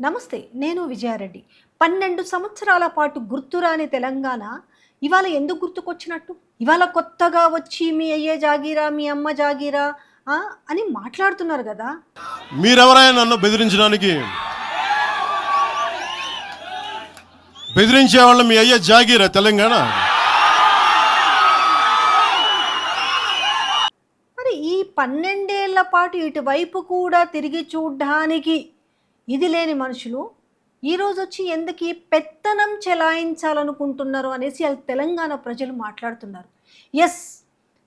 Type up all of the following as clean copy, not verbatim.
నమస్తే, నేను విజయారెడ్డి. 12 సంవత్సరాల పాటు గుర్తురాని తెలంగాణ ఇవాళ ఎందుకు గుర్తుకొచ్చినట్టు? ఇవాళ కొత్తగా వచ్చి మీ అయ్యే జాగీరా, మీ అమ్మ జాగీరా అని మాట్లాడుతున్నారు గదా! మీరెవరైనా నన్ను బెదిరించే వాళ్ళు మీ అయ్యే జాగీరా తెలంగాణ? మరి ఈ 12 ఏళ్ల పాటు ఇటువైపు కూడా తిరిగి చూడ్డానికి ఇది లేని మనుషులు ఈరోజు వచ్చి ఎందుకు ఈ పెత్తనం చెలాయించాలనుకుంటున్నారు అనేసి తెలంగాణ ప్రజలు మాట్లాడుతున్నారు. ఎస్,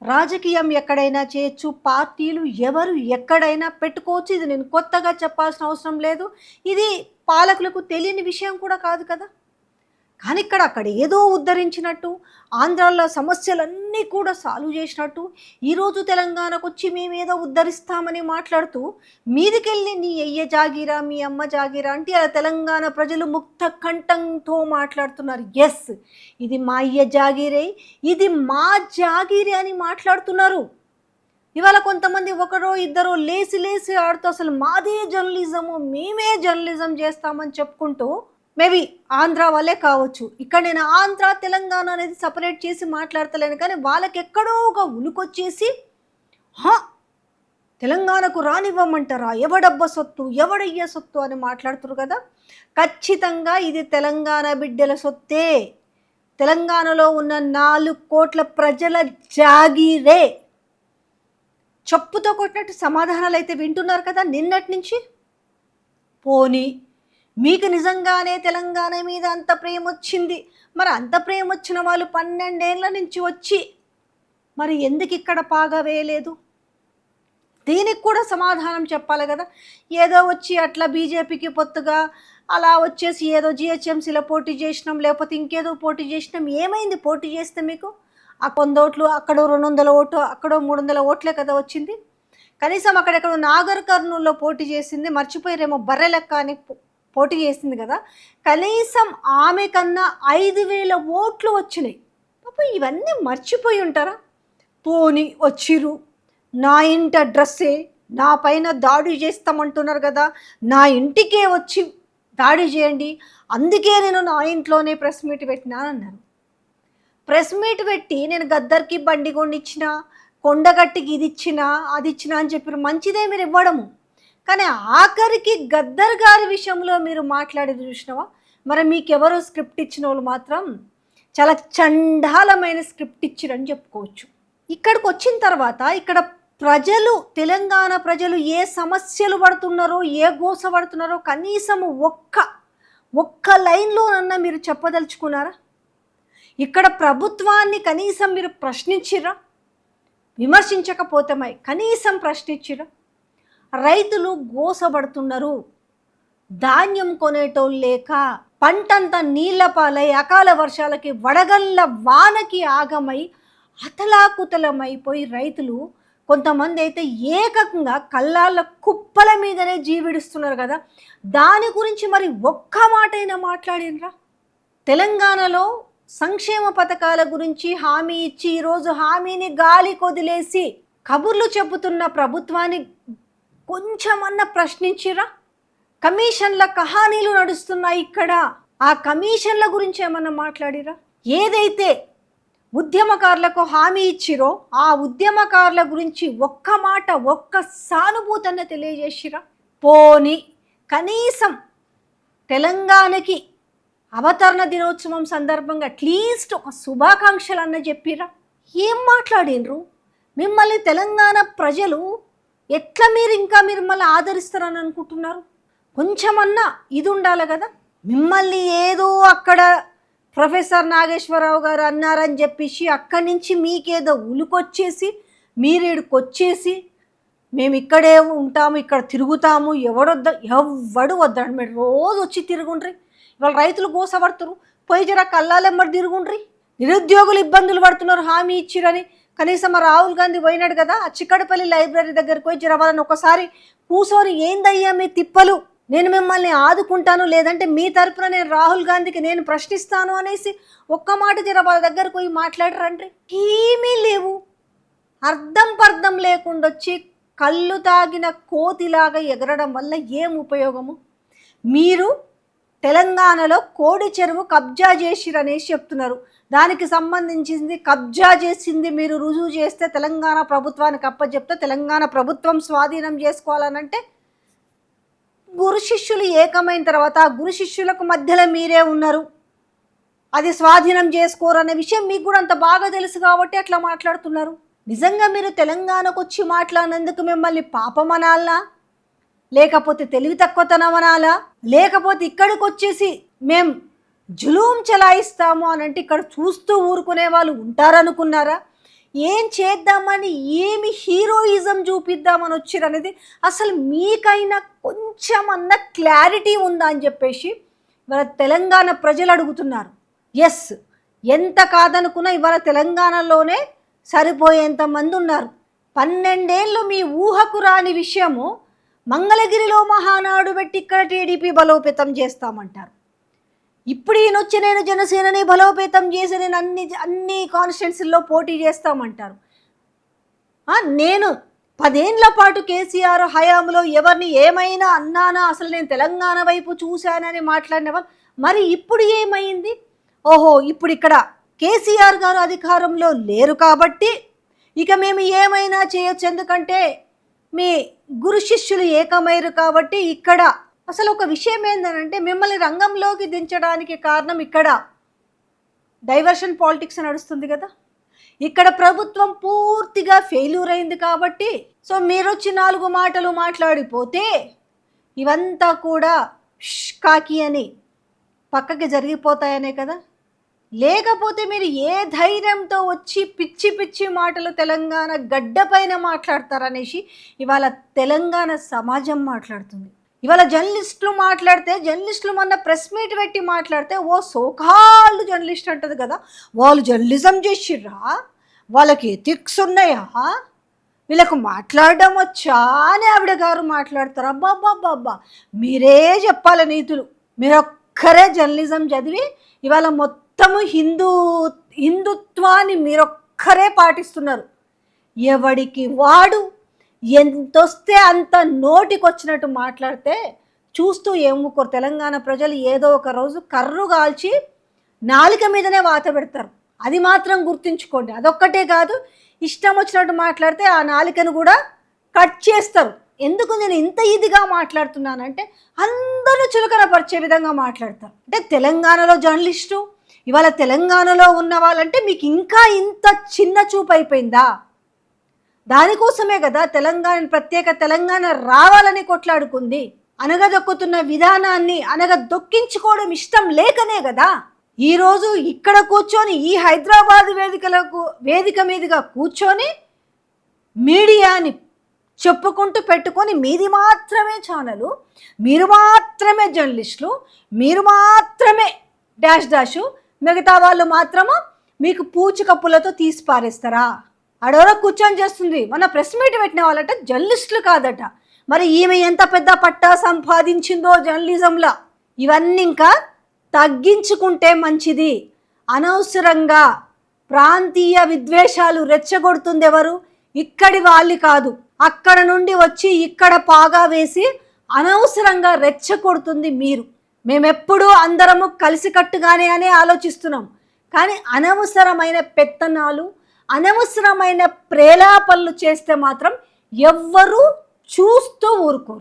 రాజకీయం ఎక్కడైనా చేయొచ్చు, పార్టీలు ఎవరు ఎక్కడైనా పెట్టుకోవచ్చు. ఇది నేను కొత్తగా చెప్పాల్సిన అవసరం లేదు. ఇది పాలకులకు తెలియని విషయం కూడా కాదు కదా. కానీ అక్కడ ఏదో ఉద్ధరించినట్టు, ఆంధ్రాలో సమస్యలన్నీ కూడా సాల్వ్ చేసినట్టు, ఈరోజు తెలంగాణకు వచ్చి మేమేదో ఉద్ధరిస్తామని మాట్లాడుతూ మీదికెళ్ళి నీ అయ్య జాగీరా, మీ అమ్మ జాగీరా అంటే అలా తెలంగాణ ప్రజలు ముక్త కంఠంతో మాట్లాడుతున్నారు. ఎస్, ఇది మా అయ్య జాగీరే, ఇది మా జాగీరే అని మాట్లాడుతున్నారు. ఇవాళ కొంతమంది ఒకరో ఇద్దరో లేసి ఆడుతూ అసలు మాదే జర్నలిజము, మేమే జర్నలిజం చేస్తామని చెప్పుకుంటూ, మేబీ ఆంధ్ర వాళ్ళే కావచ్చు. ఇక్కడ నేను ఆంధ్ర తెలంగాణ అనేది సపరేట్ చేసి మాట్లాడతలేను, కానీ వాళ్ళకి ఎక్కడో ఒక ఉలుకొచ్చేసి తెలంగాణకు రానివ్వమంటారా, ఎవడబ్బ సొత్తు, ఎవడయ్య సొత్తు అని మాట్లాడుతున్నారు కదా. ఖచ్చితంగా ఇది తెలంగాణ బిడ్డల సొత్తే, తెలంగాణలో ఉన్న 4 కోట్ల ప్రజల జాగీరే. చెప్పుతో కొట్టినట్టు సమాధానాలు అయితే వింటున్నారు కదా నిన్నటి నుంచి. పోనీ మీకు నిజంగానే తెలంగాణ మీద అంత ప్రేమ వచ్చింది, మరి అంత ప్రేమ వచ్చిన వాళ్ళు 12 ఏళ్ల నుంచి వచ్చి మరి ఎందుకు ఇక్కడ పాగా వేయలేదు? దీనికి కూడా సమాధానం చెప్పాలి కదా. ఏదో వచ్చి అట్లా బీజేపీకి పొత్తుగా అలా వచ్చేసి ఏదో జిహెచ్ఎంసీలో పోటీ చేసినాం, లేకపోతే ఇంకేదో పోటీ చేసినాం. ఏమైంది పోటీ చేస్తే? మీకు ఆ 100 ఓట్లు, అక్కడో 200 ఓట్లు, అక్కడో 300 ఓట్లే కదా వచ్చింది. కనీసం అక్కడెక్కడో నాగర్ కర్నూల్లో పోటీ చేసింది, మర్చిపోయారేమో, బర్రెలెక్క అని పోటీ చేసింది కదా. కనీసం ఆమె కన్నా 5,000 ఓట్లు వచ్చినాయి. పాపం ఇవన్నీ మర్చిపోయి ఉంటారా? పోనీ వచ్చిరు, నా ఇంటి అడ్రస్సే, నా పైన దాడి చేస్తామంటున్నారు కదా, నా ఇంటికే వచ్చి దాడి చేయండి, అందుకే నేను నా ఇంట్లోనే ప్రెస్ మీట్ పెట్టినానన్నారు. ప్రెస్ మీట్ పెట్టి నేను గద్దర్కి బండి కొనిచ్చిన, కొండగట్టికి ఇది ఇచ్చినా అది ఇచ్చినా అని చెప్పారు. మంచిదే మీరు ఇవ్వడము, కానీ ఆఖరికి గద్దర్ గారి విషయంలో మీరు మాట్లాడేది చూసినావా? మరి మీకెవరో స్క్రిప్ట్ ఇచ్చిన వాళ్ళు మాత్రం చాలా చండాలమైన స్క్రిప్ట్ ఇచ్చిరని చెప్పుకోవచ్చు. ఇక్కడికి వచ్చిన తర్వాత ఇక్కడ ప్రజలు, తెలంగాణ ప్రజలు ఏ సమస్యలు పడుతున్నారో, ఏ గోస పడుతున్నారో కనీసం ఒక్క లైన్లోనన్నా మీరు చెప్పదలుచుకున్నారా? ఇక్కడ ప్రభుత్వాన్ని కనీసం మీరు ప్రశ్నించిరా? విమర్శించకపోతే కనీసం ప్రశ్నించిరా? రైతులు గోసపడుతున్నారు, ధాన్యం కొనేటోళ్ళు లేక, పంటంతా నీళ్ల పాలై, అకాల వర్షాలకి, వడగళ్ళ వానకి ఆగమై అతలాకుతలమైపోయి రైతులు కొంతమంది అయితే ఏకంగా కళ్ళాళ్ళ కుప్పల మీదనే జీవిడుస్తున్నారు కదా. దాని గురించి మరి ఒక్క మాటైనా మాట్లాడినరా? తెలంగాణలో సంక్షేమ పథకాల గురించి హామీ ఇచ్చి ఈరోజు హామీని గాలి కొదిలేసి కబుర్లు చెబుతున్న ప్రభుత్వాన్ని కొంచెమన్నా ప్రశ్నించిరా? కమిషన్ల కహానీలు నడుస్తున్నాయి ఇక్కడ, ఆ కమిషన్ల గురించి ఏమన్నా మాట్లాడిరా? ఏదైతే ఉద్యమకారులకు హామీ ఇచ్చిరో ఆ ఉద్యమకారుల గురించి ఒక్క మాట, ఒక్క సానుభూతన్న తెలియజేసిరా? పోనీ కనీసం తెలంగాణకి అవతరణ దినోత్సవం సందర్భంగా అట్లీస్ట్ ఒక శుభాకాంక్షలు అన్న చెప్పిరా? ఏం మాట్లాడినరు? మిమ్మల్ని తెలంగాణ ప్రజలు ఎట్లా మీరు మళ్ళీ ఆదరిస్తారని అనుకుంటున్నారు? కొంచెమన్నా ఇది ఉండాలి కదా. మిమ్మల్ని ఏదో అక్కడ ప్రొఫెసర్ నాగేశ్వరరావు గారు అన్నారని చెప్పేసి అక్కడి నుంచి మీకేదో ఉలుకొచ్చేసి మీరేడుకొచ్చేసి మేము ఇక్కడే ఉంటాము, ఇక్కడ తిరుగుతాము, ఎవడు వద్దండి, మీరు రోజు వచ్చి తిరుగుండ్రి. ఇవాళ రైతులు గోసపడుతున్నారు, పోయి జర కళ్ళాలెమ్మడి తిరుగుండ్రి. నిరుద్యోగులు ఇబ్బందులు పడుతున్నారు హామీ ఇచ్చిరని. కనీసం రాహుల్ గాంధీ పోయినాడు కదా, ఆ చిక్కడపల్లి లైబ్రరీ దగ్గరికి పోయి జరవాలని ఒకసారి కూర్చొని ఏందయ్యా మీ తిప్పలు, నేను మిమ్మల్ని ఆదుకుంటాను, లేదంటే మీ తరపున నేను రాహుల్ గాంధీకి నేను ప్రశ్నిస్తాను అనేసి ఒక్క మాట వాళ్ళ దగ్గరకు పోయి మాట్లాడరండి. ఏమీ లేవు. అర్థం పర్థం లేకుండా వచ్చి కళ్ళు తాగిన కోతిలాగా ఎగరడం వల్ల ఏం ఉపయోగము? మీరు తెలంగాణలో కోడి చెరువు కబ్జా చేసిరనేసి చెప్తున్నారు. దానికి సంబంధించింది కబ్జా చేసింది మీరు రుజువు చేస్తే తెలంగాణ ప్రభుత్వానికి అప్పచెప్తే తెలంగాణ ప్రభుత్వం స్వాధీనం చేసుకోవాలనంటే గురు శిష్యులు ఏకమైన తర్వాత ఆ గురు శిష్యులకు మధ్యలో మీరే ఉన్నారు, అది స్వాధీనం చేసుకోరనే విషయం మీకు కూడా అంత బాగా తెలుసు కాబట్టి అట్లా మాట్లాడుతున్నారు. నిజంగా మీరు తెలంగాణకు వచ్చి మాట్లాడినందుకు మిమ్మల్ని పాపమనాలా, లేకపోతే తెలివి తక్కువతనం అనాలా, లేకపోతే ఇక్కడికి వచ్చేసి మేం జులూం చలాయిస్తాము అని అంటే ఇక్కడ చూస్తూ ఊరుకునే వాళ్ళు ఉంటారనుకున్నారా? ఏం చేద్దామని, ఏమి హీరోయిజం చూపిద్దామని వచ్చిరనేది అసలు మీకైనా కొంచెమన్నా క్లారిటీ ఉందా అని చెప్పేసి ఇవాళ తెలంగాణ ప్రజలు అడుగుతున్నారు. ఎస్, ఎంత కాదనుకున్నా ఇవాళ తెలంగాణలోనే సరిపోయేంత మంది ఉన్నారు. 12 ఏళ్ళు మీ ఊహకు రాని విషయము మంగళగిరిలో మహానాడు పెట్టి ఇక్కడ టీడీపీ బలోపేతం చేస్తామంటారు. ఇప్పుడు ఈయనొచ్చి నేను జనసేనని బలోపేతం చేసి నేను అన్ని కాన్స్టిట్యున్సీల్లో పోటీ చేస్తామంటారు. నేను 10 ఏళ్ల పాటు కేసీఆర్ హయాంలో ఎవరిని ఏమైనా అన్నానా, అసలు నేను తెలంగాణ వైపు చూశానని మాట్లాడిన వాళ్ళు మరి ఇప్పుడు ఏమైంది? ఓహో, ఇప్పుడు ఇక్కడ కేసీఆర్ గారు అధికారంలో లేరు కాబట్టి ఇక మేము ఏమైనా చేయొచ్చు, ఎందుకంటే మీ గురు శిష్యులు ఏకమైరు కాబట్టి. ఇక్కడ అసలు ఒక విషయం ఏంటంటే మిమ్మల్ని రంగంలోకి దించడానికి కారణం ఇక్కడ డైవర్షన్ పాలిటిక్స్ నడుస్తుంది కదా. ఇక్కడ ప్రభుత్వం పూర్తిగా ఫెయిల్యూర్ అయింది కాబట్టి సో మీరు వచ్చి 4 మాటలు మాట్లాడిపోతే ఇవంతా కూడా కాకి అని పక్కకి జరిగిపోతాయనే కదా. లేకపోతే మీరు ఏ ధైర్యంతో వచ్చి పిచ్చి పిచ్చి మాటలు తెలంగాణ గడ్డపైన మాట్లాడతారనేసి ఇవాళ తెలంగాణ సమాజం మాట్లాడుతుంది. ఇవాళ జర్నలిస్టులు మాట్లాడితే, జర్నలిస్టులు మొన్న ప్రెస్ మీట్ పెట్టి మాట్లాడితే ఓ సోకాళ్ళు జర్నలిస్ట్ అంటది కదా, వాళ్ళు జర్నలిజం చేసిర్రా, వాళ్ళకి ఎథిక్స్ ఉన్నాయా, వీళ్ళకు మాట్లాడడం వచ్చా అని ఆవిడ గారు మాట్లాడతారు. అబ్బాబ్బాబ్బా, మీరే చెప్పాలి నీతులు. మీరు ఒక్కరే జర్నలిజం చదివి ఇవాళ మొత్తము హిందుత్వాన్ని మీరొక్కరే పాటిస్తున్నారు. ఎవడికి వాడు ఎంతొస్తే అంత నోటికొచ్చినట్టు మాట్లాడితే చూస్తూ ఏముకోరు. తెలంగాణ ప్రజలు ఏదో ఒక రోజు కర్రు కాల్చి నాలుక మీదనే వాత పెడతారు. అది మాత్రం గుర్తుంచుకోండి. అదొక్కటే కాదు, ఇష్టం వచ్చినట్టు మాట్లాడితే ఆ నాలుకను కూడా కట్ చేస్తారు. ఎందుకు నేను ఇంత ఇదిగా మాట్లాడుతున్నానంటే అందరూ చులకనపరిచే విధంగా మాట్లాడతారు. అంటే తెలంగాణలో జర్నలిస్టు ఇవాళ తెలంగాణలో ఉన్న వాళ్ళంటే మీకు ఇంకా ఇంత చిన్న చూపు అయిపోయిందా? దానికోసమే కదా ప్రత్యేక తెలంగాణ రావాలని కొట్లాడుకుంది. అనగదొక్కుతున్న విధానాన్ని అనగదొక్కించుకోవడం ఇష్టం లేకనే కదా ఈరోజు ఇక్కడ కూర్చొని ఈ హైదరాబాద్ వేదిక మీదుగా కూర్చొని మీడియాని చెప్పుకుంటూ పెట్టుకొని మీది మాత్రమే ఛానలు, మీరు మాత్రమే జర్నలిస్టులు, మీరు మాత్రమే డాష్, మిగతా వాళ్ళు మాత్రము మీకు పూచికప్పులతో తీసి పారేస్తారా? ఆడెవరో కూర్చొని చేస్తుంది. మన ప్రెస్ మీట్ పెట్టిన వాళ్ళట జర్నలిస్టులు కాదట. మరి ఈమె ఎంత పెద్ద పట్టా సంపాదించిందో జర్నలిజంలో, ఇవన్నీ ఇంకా తగ్గించుకుంటే మంచిది. అనవసరంగా ప్రాంతీయ విద్వేషాలు రెచ్చగొడుతుంది ఎవరు? ఇక్కడి వాళ్ళు కాదు, అక్కడ నుండి వచ్చి ఇక్కడ పాగా వేసి అనవసరంగా రెచ్చగొడుతుంది మీరు. మేమెప్పుడూ అందరము కలిసికట్టుగానే అనే ఆలోచిస్తున్నాం. కానీ అనవసరమైన పెత్తనాలు, అనవసరమైన ప్రేలాపనలు చేస్తే మాత్రం ఎవ్వరూ చూస్తూ ఊరుకోరు.